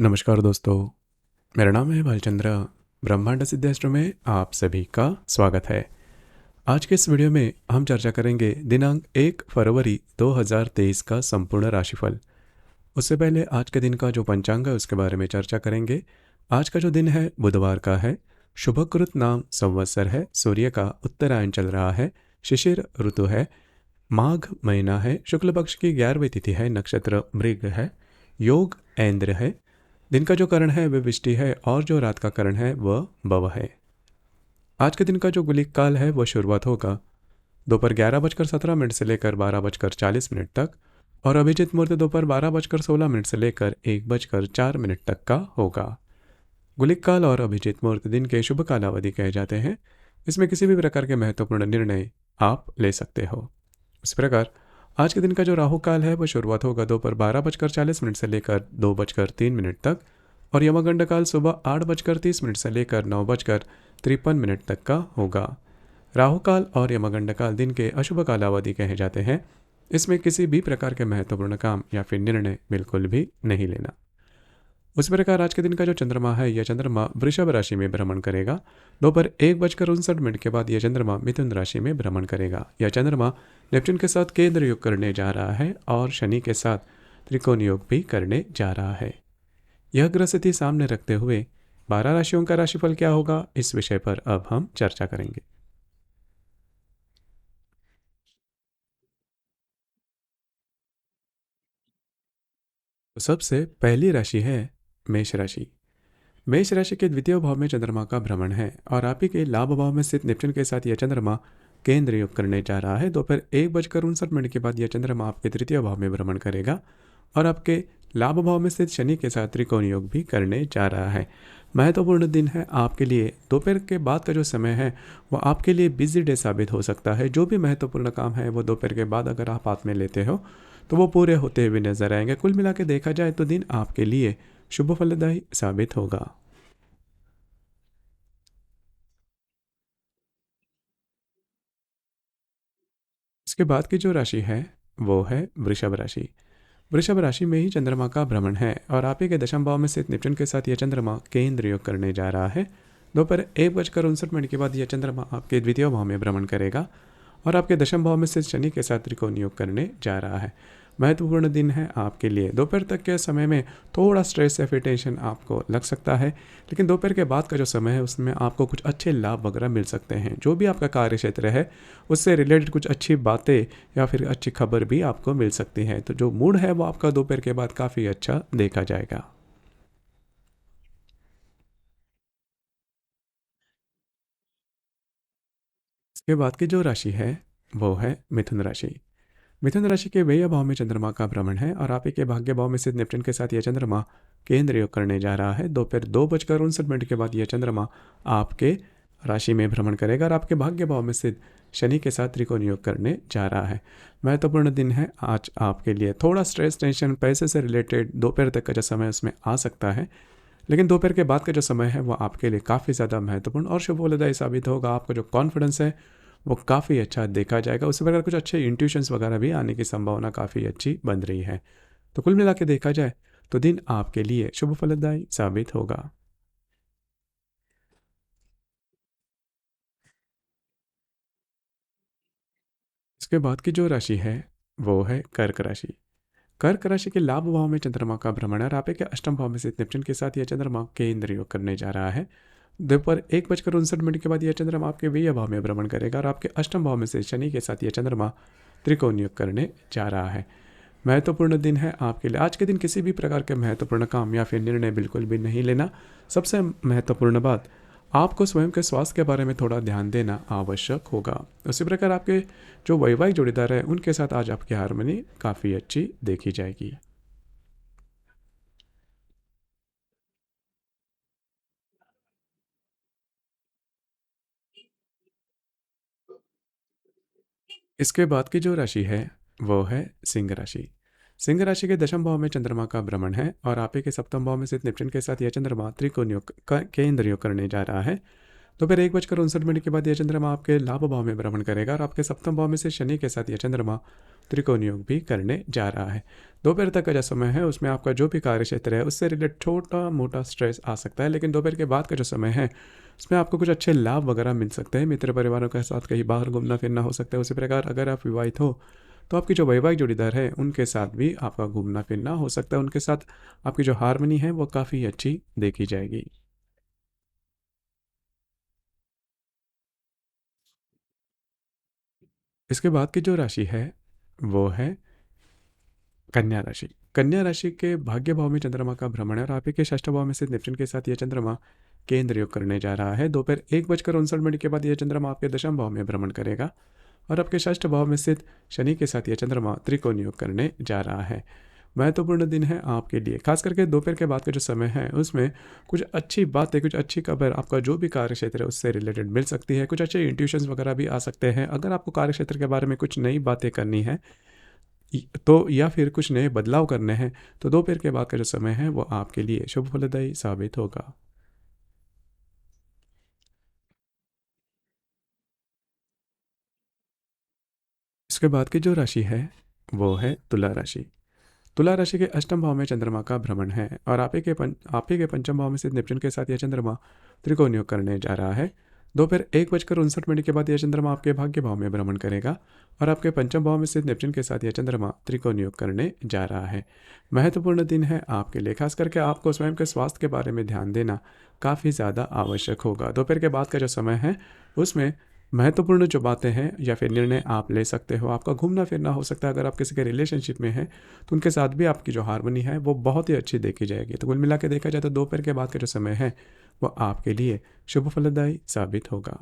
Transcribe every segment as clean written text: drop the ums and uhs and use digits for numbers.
नमस्कार दोस्तों, मेरा नाम है भालचंद्र। ब्रह्मांड सिद्धाश्रम में आप सभी का स्वागत है। आज के इस वीडियो में हम चर्चा करेंगे दिनांक 1 फरवरी 2023 का संपूर्ण राशिफल। उससे पहले आज के दिन का जो पंचांग है उसके बारे में चर्चा करेंगे। आज का जो दिन है बुधवार का है। शुभकृत नाम संवत्सर है। सूर्य का उत्तरायण चल रहा है। शिशिर ऋतु है। माघ महीना है। शुक्ल पक्ष की 11वीं तिथि है। नक्षत्र मृग है। योग ऐन्द्र है। दिन का जो करण है वह विष्टि है और जो रात का करण है वह भव है। आज के दिन का जो गुलिक काल है वह शुरुआत होगा दोपहर 11:17 से लेकर 12:40 तक और अभिजित मुहूर्त दोपहर 12:16 से लेकर 1:04 तक का होगा। गुलिक काल और अभिजित मुहूर्त दिन के शुभ कालावधि कहे जाते हैं। इसमें किसी भी प्रकार के महत्वपूर्ण निर्णय आप ले सकते हो। इस प्रकार आज के दिन का जो राहु काल है वह शुरुआत होगा दोपहर 12:40 से लेकर 2:03 तक और यमगंड काल सुबह 8:30 से लेकर 9:53 तक का होगा। राहु काल और यमगंड काल दिन के अशुभ कालावधि कहे जाते हैं। इसमें किसी भी प्रकार के महत्वपूर्ण काम या फिर निर्णय बिल्कुल भी नहीं लेना। उस प्रकार आज के दिन का जो चंद्रमा है यह चंद्रमा वृषभ राशि में भ्रमण करेगा। दोपहर 1:59 के बाद यह चंद्रमा मिथुन राशि में भ्रमण करेगा। यह चंद्रमा नेपच्यून के साथ केंद्र योग करने जा रहा है और शनि के साथ त्रिकोण योग भी करने जा रहा है। यह ग्रह स्थिति सामने रखते हुए 12 राशियों का राशिफल क्या होगा, इस विषय पर अब हम चर्चा करेंगे। तो सबसे पहली राशि है मेष राशि। मेष राशि के द्वितीय भाव में चंद्रमा का भ्रमण है और आप ही के लाभ भाव में स्थित नेपच्यून के साथ यह चंद्रमा केंद्र योग करने जा रहा है। दोपहर 1:59 के बाद यह चंद्रमा आपके तृतीय भाव में भ्रमण करेगा और आपके लाभ भाव में स्थित शनि के साथ त्रिकोण योग भी करने जा रहा है। महत्वपूर्ण दिन है आपके लिए। दोपहर के बाद का जो समय है वो आपके लिए बिजी डे साबित हो सकता है। जो भी महत्वपूर्ण काम है वो दोपहर के बाद अगर आप हाथ में लेते हो तो वो पूरे होते हुए नजर आएंगे। कुल मिला के देखा जाए तो दिन आपके लिए शुभ फलदायी साबित होगा। इसके बाद की जो राशि है वो है वृषभ राशि। वृषभ राशि में ही चंद्रमा का भ्रमण है और आप ही के दशम भाव में स्थित नेपच्यून के साथ यह चंद्रमा केंद्र योग करने जा रहा है। दोपहर 1:59 के बाद यह चंद्रमा आपके द्वितीय भाव में भ्रमण करेगा और आपके दशम भाव में स्थित शनि के साथ त्रिकोण योग करने जा रहा है। महत्वपूर्ण दिन है आपके लिए। दोपहर तक के समय में थोड़ा स्ट्रेस या फिर टेंशन आपको लग सकता है, लेकिन दोपहर के बाद का जो समय है उसमें आपको कुछ अच्छे लाभ वगैरह मिल सकते हैं। जो भी आपका कार्य क्षेत्र है उससे रिलेटेड कुछ अच्छी बातें या फिर अच्छी खबर भी आपको मिल सकती है। तो जो मूड है वो आपका दोपहर के बाद काफ़ी अच्छा देखा जाएगा। इसके बाद की जो राशि है वो है मिथुन राशि। मिथुन राशि के व्यय भाव में चंद्रमा का भ्रमण है और आप ही के भाग्य भाव में स्थित नेपच्यून के साथ यह चंद्रमा केंद्र योग करने जा रहा है। दोपहर 2:59 के बाद यह चंद्रमा आपके राशि में भ्रमण करेगा और आपके भाग्य भाव में स्थित शनि के साथ त्रिकोण योग करने जा रहा है। महत्वपूर्ण दिन है आज आपके लिए। थोड़ा स्ट्रेस टेंशन पैसे से रिलेटेड दोपहर तक का जो समय उसमें आ सकता है, लेकिन दोपहर के बाद का जो समय है वो आपके लिए काफ़ी ज़्यादा महत्वपूर्ण और शुभ फलदायी साबित होगा। आपका जो कॉन्फिडेंस है वो काफ़ी अच्छा देखा जाएगा। उसी प्रकार कुछ अच्छे इंट्यूशंस वगैरह भी आने की संभावना काफ़ी अच्छी बन रही है। तो कुल मिला के देखा जाए तो दिन आपके लिए शुभ फलदायी साबित होगा। इसके बाद की जो राशि है वो है कर्क राशि। कर्क राशि के लाभ भाव में चंद्रमा का भ्रमण है और आपे के अष्टम भाव में स्थित नेपच्यून के साथ यह चंद्रमा केंद्र योग करने जा रहा है। दोपहर 1:59 के बाद यह चंद्रमा आपके व्यय भाव में भ्रमण करेगा और आपके अष्टम भाव में से शनि के साथ यह चंद्रमा त्रिकोण योग करने जा रहा है। महत्वपूर्ण दिन है आपके लिए। आज के दिन किसी भी प्रकार के महत्वपूर्ण काम या फिर निर्णय बिल्कुल भी नहीं लेना। सबसे महत्वपूर्ण बात, आपको स्वयं के स्वास्थ्य के बारे में थोड़ा ध्यान देना आवश्यक होगा। उसी प्रकार आपके जो वैवाहिक जोड़ीदार हैं उनके साथ आज आपकी हारमोनी काफ़ी अच्छी देखी जाएगी। इसके बाद की जो राशि है वो है सिंह राशि। सिंह राशि के दशम भाव में चंद्रमा का भ्रमण है और आप ही के सप्तम भाव में स्थित नेपच्यून के साथ यह चंद्रमा त्रिकोण योग का केंद्र योग करने जा रहा है। दोपहर 1:59 के बाद यह चंद्रमा आपके लाभ भाव में भ्रमण करेगा और आपके सप्तम भाव में से शनि के साथ यह चंद्रमा त्रिकोण योग भी करने जा रहा है। दोपहर तक का जो समय है उसमें आपका जो भी कार्य क्षेत्र है उससे रिलेटेड छोटा मोटा स्ट्रेस आ सकता है, लेकिन दोपहर के बाद का जो समय है उसमें आपको कुछ अच्छे लाभ वगैरह मिल सकते हैं। मित्र परिवारों के साथ कहीं बाहर घूमना फिरना हो सकता है। उसी प्रकार अगर आप विवाहित हो तो आपकी जो वैवाहिक जोड़ीदार है उनके साथ भी आपका घूमना फिरना हो सकता है। उनके साथ आपकी जो हारमोनी है वो काफ़ी अच्छी देखी जाएगी। इसके बाद की जो राशि है वो है कन्या राशि। कन्या राशि के भाग्य भाव में चंद्रमा का भ्रमण है और आप ही के षष्ठ भाव में स्थित नेपच्यून के साथ यह चंद्रमा केंद्र योग करने जा रहा है। दोपहर 1:59 के बाद यह चंद्रमा आपके दशम भाव में भ्रमण करेगा और आपके षष्ठ भाव में स्थित शनि के साथ यह चंद्रमा त्रिकोण योग करने जा रहा है। महत्वपूर्ण दिन है आपके लिए, खास करके दोपहर के बाद का जो समय है उसमें कुछ अच्छी बातें, कुछ अच्छी खबर आपका जो भी कार्य क्षेत्र है उससे रिलेटेड मिल सकती है। कुछ अच्छे इंट्यूशंस वगैरह भी आ सकते हैं। अगर आपको कार्य क्षेत्र के बारे में कुछ नई बातें करनी है तो या फिर कुछ नए बदलाव करने हैं तो दोपहर के बाद का जो समय है वो आपके लिए शुभ फलदायी साबित होगा। इसके बाद की जो राशि है वो है तुला राशि। तुला राशि के अष्टम भाव में चंद्रमा का भ्रमण है और आप ही के पंचम भाव में स्थित नेपच्यून के साथ यह चंद्रमा त्रिकोण योग करने जा रहा है। दोपहर 1:59 के बाद यह चंद्रमा आपके भाग्य भाव में भ्रमण करेगा और आपके पंचम भाव में स्थित नेपच्यून के साथ यह चंद्रमा त्रिकोण योग करने जा रहा है। महत्वपूर्ण दिन है आपके लिए, खास करके आपको स्वयं के स्वास्थ्य के बारे में ध्यान देना काफ़ी ज़्यादा आवश्यक होगा। दोपहर के बाद का जो समय है उसमें महत्वपूर्ण जो बातें हैं या फिर निर्णय आप ले सकते हो। आपका घूमना फिरना हो सकता है। अगर आप किसी के रिलेशनशिप में हैं तो उनके साथ भी आपकी जो हारमोनी है वो बहुत ही अच्छी देखी जाएगी। तो कुल मिला के देखा जाए तो दोपहर के बाद का जो समय है वो आपके लिए शुभ फलदायी साबित होगा।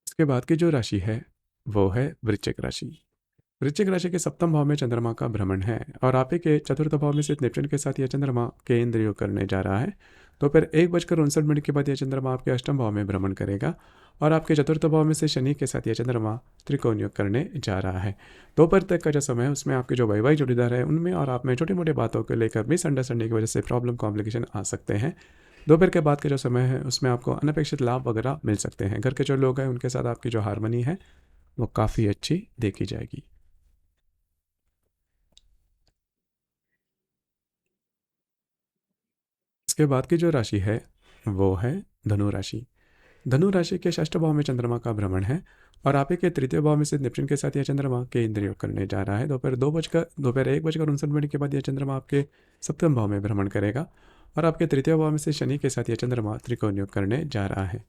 इसके बाद की जो राशि है वो है वृश्चिक राशि। वृश्चिक राशि के सप्तम भाव में चंद्रमा का भ्रमण है और आप ही के चतुर्थ भाव में स्थित नेपच्यून के साथ यह चंद्रमा केंद्र योग करने जा रहा है। दोपहर 1:59 के बाद यह चंद्रमा आपके अष्टम भाव में भ्रमण करेगा और आपके चतुर्थ भाव में से शनि के साथ यह चंद्रमा त्रिकोण योग करने जा रहा है। दोपहर तक का जो समय है उसमें आपके जो वैवाहिक जोड़ीदार है उनमें और आप में छोटी मोटी बातों को लेकर मिसअंडरस्टैंडिंग की वजह से प्रॉब्लम कॉम्प्लिकेशन आ सकते हैं। दोपहर के बाद का जो समय है उसमें आपको अनपेक्षित लाभ वगैरह मिल सकते हैं। घर के जो लोग हैं उनके साथ आपकी जो हारमोनी है वो काफ़ी अच्छी देखी जाएगी। इसके बाद की जो राशि है वो है धनु राशि। धनु राशि के षष्ठ भाव में चंद्रमा का भ्रमण है और आप ही के तृतीय भाव में से नेपच्यून के साथ यह चंद्रमा के इंद्र योग करने जा रहा है। दोपहर 1:59 के बाद यह चंद्रमा आपके सप्तम भाव में भ्रमण करेगा और आपके तृतीय भाव में से शनि के साथ यह चंद्रमा त्रिकोण योग करने जा रहा है।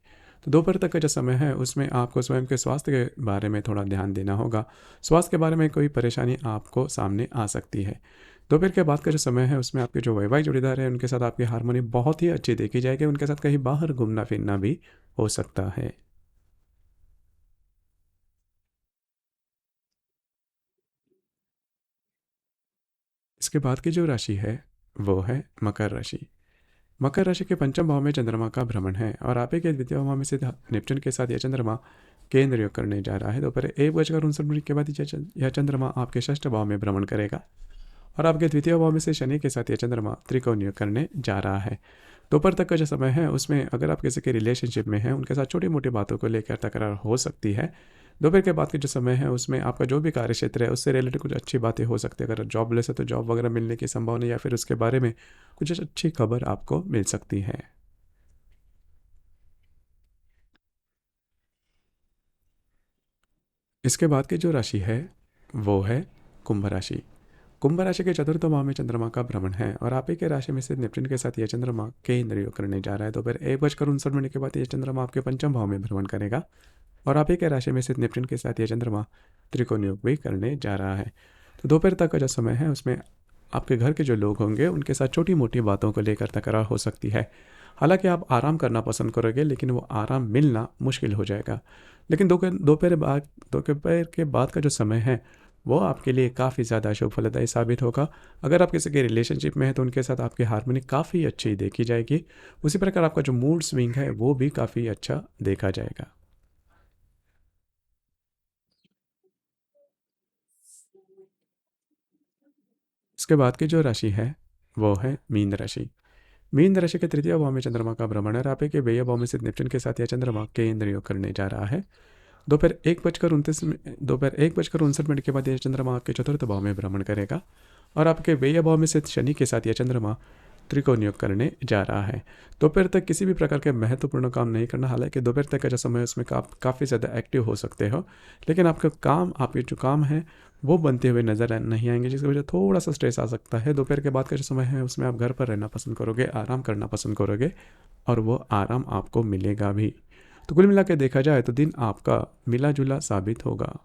तो दोपहर तक का जो समय है उसमें आपको स्वयं के स्वास्थ्य के बारे में थोड़ा ध्यान देना होगा। स्वास्थ्य के बारे में कोई परेशानी आपको सामने आ सकती है। दोपहर के बाद का जो समय है उसमें आपके जो वैवाहिक जोड़ीदार है उनके साथ आपकी हारमोनी बहुत ही अच्छी देखी जाएगी। उनके साथ कहीं बाहर घूमना फिरना भी हो सकता है। इसके बाद की जो राशि है वो है मकर राशि। मकर राशि के पंचम भाव में चंद्रमा का भ्रमण है और आप ही के द्वितीय भाव में से नेपच्यून के साथ यह चंद्रमा केंद्र योग करने जा रहा है। दोपहर 1:59 के बाद यह चंद्रमा आपके षष्ठ भाव में भ्रमण करेगा और आपके द्वितीय भाव में से शनि के साथ यह चंद्रमा त्रिकोण योग करने जा रहा है। दोपहर तक का जो समय है उसमें अगर आप किसी के रिलेशनशिप में हैं उनके साथ छोटी मोटी बातों को लेकर तकरार हो सकती है। दोपहर के बाद के जो समय है उसमें आपका जो भी कार्य क्षेत्र है उससे रिलेटेड कुछ अच्छी बातें हो सकती है। अगर जॉब लेस है तो जॉब वगैरह मिलने की संभावना या फिर उसके बारे में कुछ अच्छी खबर आपको मिल सकती है। इसके बाद की जो राशि है वो है कुंभ राशि। कुंभ राशि के चतुर्थ माह में चंद्रमा का भ्रमण है और आप ही के राशि में से नेपच्यून के साथ यह चंद्रमा के इंद्र योग करने जा रहा है। दोपहर 1:59 के बाद यह चंद्रमा आपके पंचम भाव में भ्रमण करेगा और आप ही के राशि में स्थित नेपच्यून के साथ यह चंद्रमा त्रिकोण योग भी करने जा रहा है। तो दोपहर तक का जो समय है उसमें आपके घर के जो लोग होंगे उनके साथ छोटी मोटी बातों को लेकर तकरार हो सकती है। हालांकि आप आराम करना पसंद करोगे लेकिन वो आराम मिलना मुश्किल हो जाएगा। लेकिन दोपहर के बाद का जो समय है वो आपके लिए काफ़ी ज़्यादा शुभ फलदायी साबित होगा। अगर आप किसी के रिलेशनशिप में हैं तो उनके साथ आपकी हारमोनी काफ़ी अच्छी देखी जाएगी। उसी प्रकार आपका जो मूड स्विंग है वो भी काफ़ी अच्छा देखा जाएगा। उसके बाद की जो राशि है वो है मीन राशि। मीन राशि के तृतीय भाव में चंद्रमा का भ्रमण है। आपे के व्यय भाव में स्थित नेपच्यून के साथ यह चंद्रमा केंद्र योग करने जा रहा है। दोपहर 1:59 के बाद यह चंद्रमा आपके चतुर्थ भाव में भ्रमण करेगा और आपके व्यय भाव में स्थित शनि के साथ यह चंद्रमा त्रिकोण योग करने जा रहा है। दोपहर तक किसी भी प्रकार के महत्वपूर्ण काम नहीं करना। हालांकि दोपहर तक का जो समय है उसमें काफ़ी ज़्यादा एक्टिव हो सकते हो, लेकिन आपके जो काम है वो बनते हुए नजर नहीं आएंगे, जिसकी वजह थोड़ा सा स्ट्रेस आ सकता है। दोपहर के बाद का जो समय है उसमें आप घर पर रहना पसंद करोगे, आराम करना पसंद करोगे और वो आराम आपको मिलेगा भी। तो कुल मिला के देखा जाए तो दिन आपका मिला जुला साबित होगा।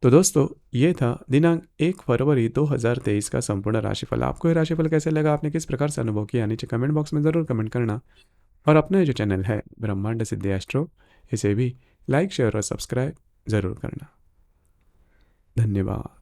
तो दोस्तों, ये था दिनांक 1 फरवरी 2023 का संपूर्ण राशिफल। आपको ये राशिफल कैसे लगा, आपने किस प्रकार से अनुभव किया, नीचे कमेंट बॉक्स में ज़रूर कमेंट करना। और अपना जो चैनल है ब्रह्मांड सिद्धि एस्ट्रो, इसे भी लाइक शेयर और सब्सक्राइब ज़रूर करना। धन्यवाद।